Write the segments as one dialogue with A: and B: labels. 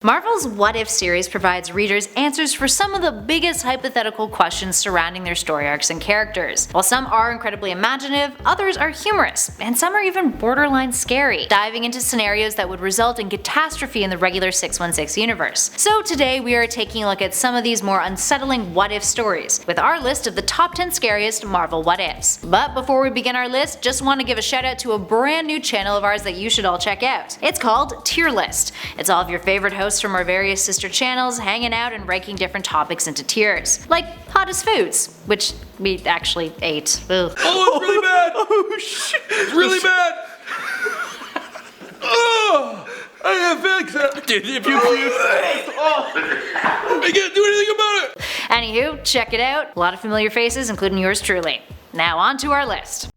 A: Marvel's What If series provides readers answers for some of the biggest hypothetical questions surrounding their story arcs and characters. While some are incredibly imaginative, others are humorous, and some are even borderline scary, diving into scenarios that would result in catastrophe in the regular 616 universe. So today we are taking a look at some of these more unsettling what if stories, with our list of the top 10 scariest Marvel What Ifs. But before we begin our list, just want to give a shout out to a brand new channel of ours that you should all check out. It's called Tier List. It's all of your favorite hosts from our various sister channels hanging out and ranking different topics into tiers, like hottest foods, which we actually ate. Ugh.
B: Oh, it's really bad! Oh shit! It's really bad! Oh! I have fix that. Dude, if you I can't do anything about it!
A: Anywho, check it out. A lot of familiar faces, including yours truly. Now on to our list.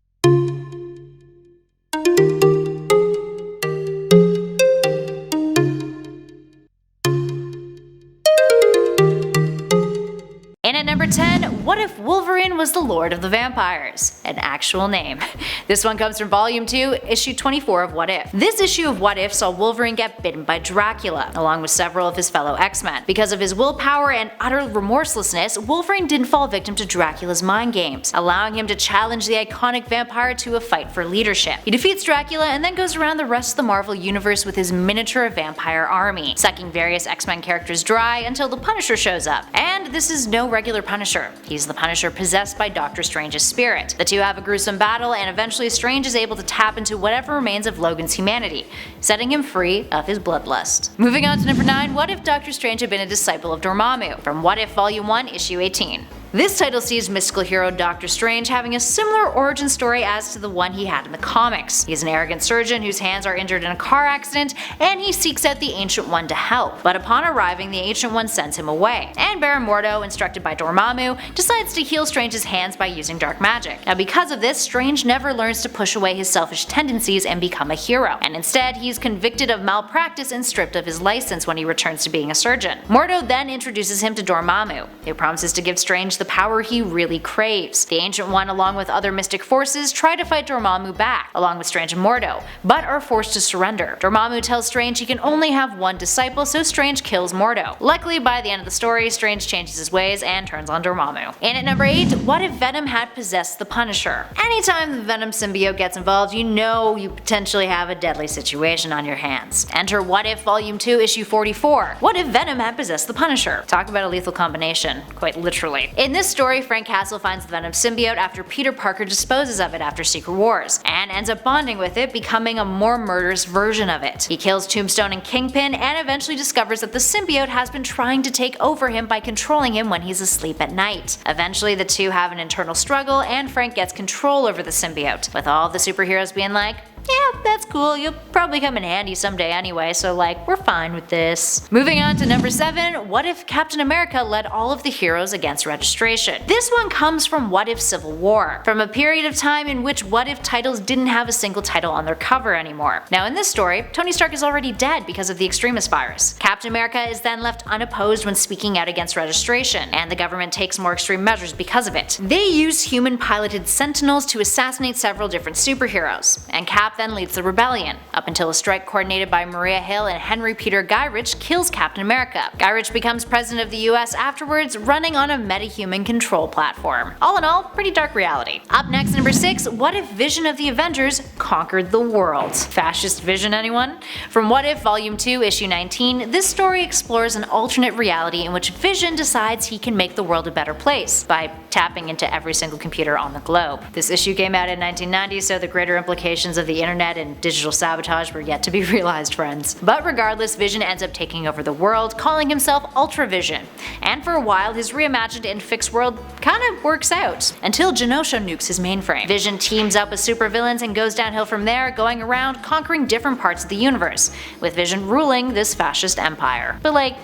A: And at number 10, what if Wolverine was the Lord of the Vampires? An actual name. This one comes from Volume 2, Issue 24 of What If. This issue of What If saw Wolverine get bitten by Dracula, along with several of his fellow X-Men. Because of his willpower and utter remorselessness, Wolverine didn't fall victim to Dracula's mind games, allowing him to challenge the iconic vampire to a fight for leadership. He defeats Dracula and then goes around the rest of the Marvel Universe with his miniature vampire army, sucking various X-Men characters dry until the Punisher shows up. And this is no regular Punisher. He's the Punisher possessed by Doctor Strange's spirit. The two have a gruesome battle, and eventually Strange is able to tap into whatever remains of Logan's humanity, setting him free of his bloodlust. Moving on to number 9, what if Doctor Strange had been a disciple of Dormammu? From What If Volume 1, Issue 18. This title sees mystical hero Doctor Strange having a similar origin story as to the one he had in the comics. He's an arrogant surgeon whose hands are injured in a car accident, and he seeks out the Ancient One to help. But upon arriving, the Ancient One sends him away, and Baron Mordo, instructed by Dormammu, decides to heal Strange's hands by using dark magic. Now because of this, Strange never learns to push away his selfish tendencies and become a hero, and instead he's convicted of malpractice and stripped of his license when he returns to being a surgeon. Mordo then introduces him to Dormammu, who promises to give Strange the power he really craves. The Ancient One, along with other mystic forces, try to fight Dormammu back, along with Strange and Mordo, but are forced to surrender. Dormammu tells Strange he can only have one disciple, so Strange kills Mordo. Luckily, by the end of the story, Strange changes his ways and turns on Dormammu. And at number 8, what if Venom had possessed the Punisher? Anytime the Venom symbiote gets involved, you know you potentially have a deadly situation on your hands. Enter What If Volume 2, Issue 44. What if Venom had possessed the Punisher? Talk about a lethal combination, quite literally. In this story, Frank Castle finds the Venom symbiote after Peter Parker disposes of it after Secret Wars, and ends up bonding with it, becoming a more murderous version of it. He kills Tombstone and Kingpin, and eventually discovers that the symbiote has been trying to take over him by controlling him when he's asleep at night. Eventually the two have an internal struggle, and Frank gets control over the symbiote, with all the superheroes being like, yeah, that's cool, you'll probably come in handy someday anyway, so like, we're fine with this. Moving on to number 7, what if Captain America led all of the heroes against registration? This one comes from What If Civil War, from a period of time in which What If titles didn't have a single title on their cover anymore. Now in this story, Tony Stark is already dead because of the extremist virus. Captain America is then left unopposed when speaking out against registration, and the government takes more extreme measures because of it. They use human-piloted sentinels to assassinate several different superheroes, and Cap then leads the rebellion, up until a strike coordinated by Maria Hill and Henry Peter Gyrich kills Captain America. Gyrich becomes president of the US afterwards, running on a metahuman control platform. All in all, pretty dark reality. Up next, number 6, what if Vision of the Avengers conquered the world? Fascist Vision, anyone? From What If Volume 2, Issue 19, this story explores an alternate reality in which Vision decides he can make the world a better place by tapping into every single computer on the globe. This issue came out in 1990, so the greater implications of the internet and digital sabotage were yet to be realized, friends. But regardless, Vision ends up taking over the world, calling himself Ultra Vision. And for a while, his reimagined and fixed world kinda works out, until Genosha nukes his mainframe. Vision teams up with supervillains and goes downhill from there, going around conquering different parts of the universe, with Vision ruling this fascist empire. But like,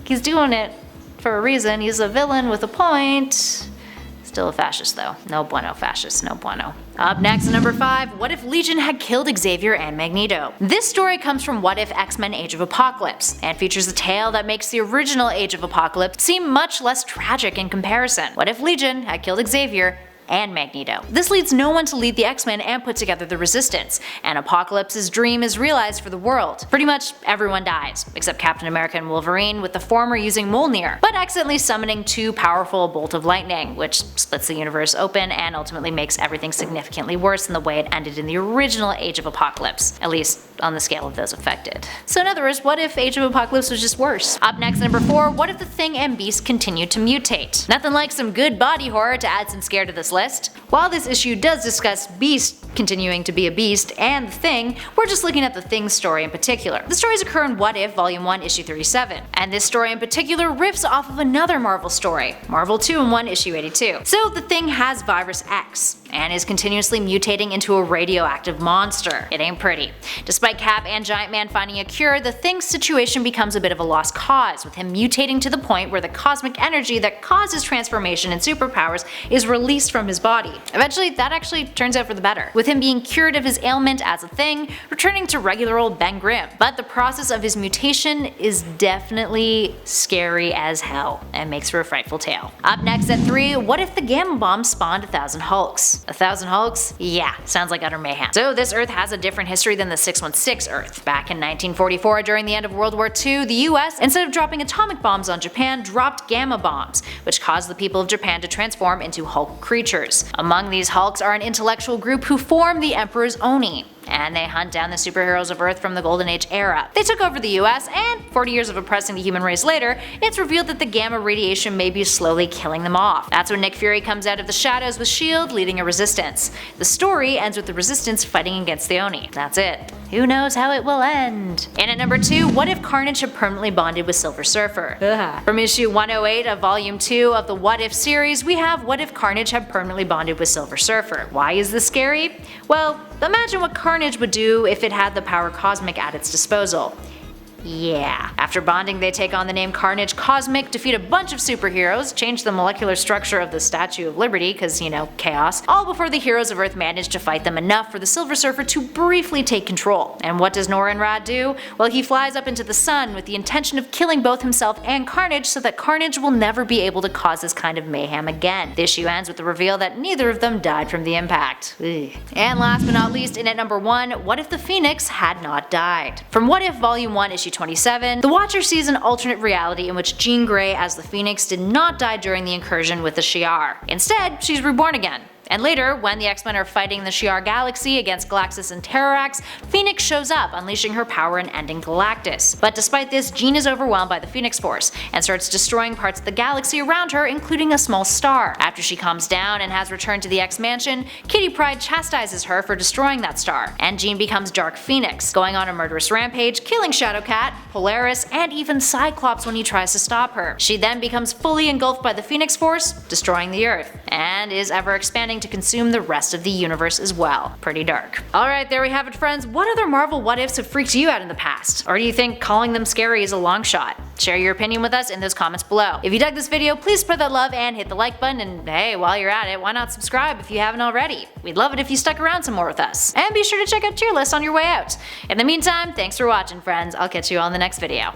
A: he's doing it for a reason, he's a villain with a point. Still a fascist though. No bueno, fascist, no bueno. Up next, number 5, what if Legion had killed Xavier and Magneto? This story comes from What If X-Men Age of Apocalypse, and features a tale that makes the original Age of Apocalypse seem much less tragic in comparison. What if Legion had killed Xavier and Magneto. This leads no one to lead the X-Men and put together the Resistance, and Apocalypse's dream is realized for the world. Pretty much everyone dies, except Captain America and Wolverine, with the former using Mjolnir, but accidentally summoning too powerful a bolt of lightning, which splits the universe open and ultimately makes everything significantly worse than the way it ended in the original Age of Apocalypse, at least on the scale of those affected. So in other words, what if Age of Apocalypse was just worse? Up next, number 4, what if the Thing and Beast continue to mutate? Nothing like some good body horror to add some scare to this list. While this issue does discuss Beast continuing to be a beast and the Thing, we're just looking at the Thing story in particular. The stories occur in What If Volume 1 Issue 37, and this story in particular riffs off of another Marvel story, Marvel 2-in-1 Issue 82. So the Thing has Virus X, and is continuously mutating into a radioactive monster. It ain't pretty. Despite Cap and Giant Man finding a cure, the Thing's situation becomes a bit of a lost cause, with him mutating to the point where the cosmic energy that causes transformation and superpowers is released from his body. Eventually, that actually turns out for the better, with him being cured of his ailment as a Thing, returning to regular old Ben Grimm. But the process of his mutation is definitely scary as hell, and makes for a frightful tale. Up next at 3, what if the Gamma Bomb spawned 1,000 Hulks? 1,000 Hulks? Yeah, sounds like utter mayhem. So this Earth has a different history than the 616 Earth. Back in 1944, during the end of World War II, the US, instead of dropping atomic bombs on Japan, dropped gamma bombs, which caused the people of Japan to transform into Hulk creatures. Among these Hulks are an intellectual group who form the Emperor's Oni, and they hunt down the superheroes of Earth from the Golden Age era. They took over the US, and 40 years of oppressing the human race later, it's revealed that the gamma radiation may be slowly killing them off. That's when Nick Fury comes out of the shadows with S.H.I.E.L.D. leading a resistance. The story ends with the Resistance fighting against the Oni. That's it. Who knows how it will end? And at number 2, what if Carnage had permanently bonded with Silver Surfer? From issue 108 of volume 2 of the What If series, we have what if Carnage had permanently bonded with Silver Surfer. Why is this scary? Well, imagine what Carnage would do if it had the power cosmic at its disposal. Yeah. After bonding, they take on the name Carnage Cosmic, defeat a bunch of superheroes, change the molecular structure of the Statue of Liberty, cause you know, chaos, all before the heroes of Earth manage to fight them enough for the Silver Surfer to briefly take control. And what does Norrin-Radd do? Well, he flies up into the sun with the intention of killing both himself and Carnage so that Carnage will never be able to cause this kind of mayhem again. The issue ends with the reveal that neither of them died from the impact. Ugh. And last but not least, in at number 1, what if the Phoenix had not died? From What If Volume 1 Issue 27, the Watcher sees an alternate reality in which Jean Grey as the Phoenix did not die during the incursion with the Shi'ar. Instead, she's reborn again. And later, when the X-Men are fighting the Shi'ar Galaxy against Galactus and Terrarax, Phoenix shows up, unleashing her power and ending Galactus. But despite this, Jean is overwhelmed by the Phoenix Force, and starts destroying parts of the galaxy around her, including a small star. After she calms down and has returned to the X-Mansion, Kitty Pryde chastises her for destroying that star, and Jean becomes Dark Phoenix, going on a murderous rampage, killing Shadowcat, Polaris, and even Cyclops when he tries to stop her. She then becomes fully engulfed by the Phoenix Force, destroying the Earth, and is ever expanding to consume the rest of the universe as well. Pretty dark. Alright, there we have it, friends. What other Marvel What Ifs have freaked you out in the past? Or do you think calling them scary is a long shot? Share your opinion with us in those comments below. If you dug this video, please spread that love and hit the like button, and hey, while you're at it, why not subscribe if you haven't already? We'd love it if you stuck around some more with us. And be sure to check out tier lists on your way out. In the meantime, thanks for watching, friends. I'll catch you all in the next video.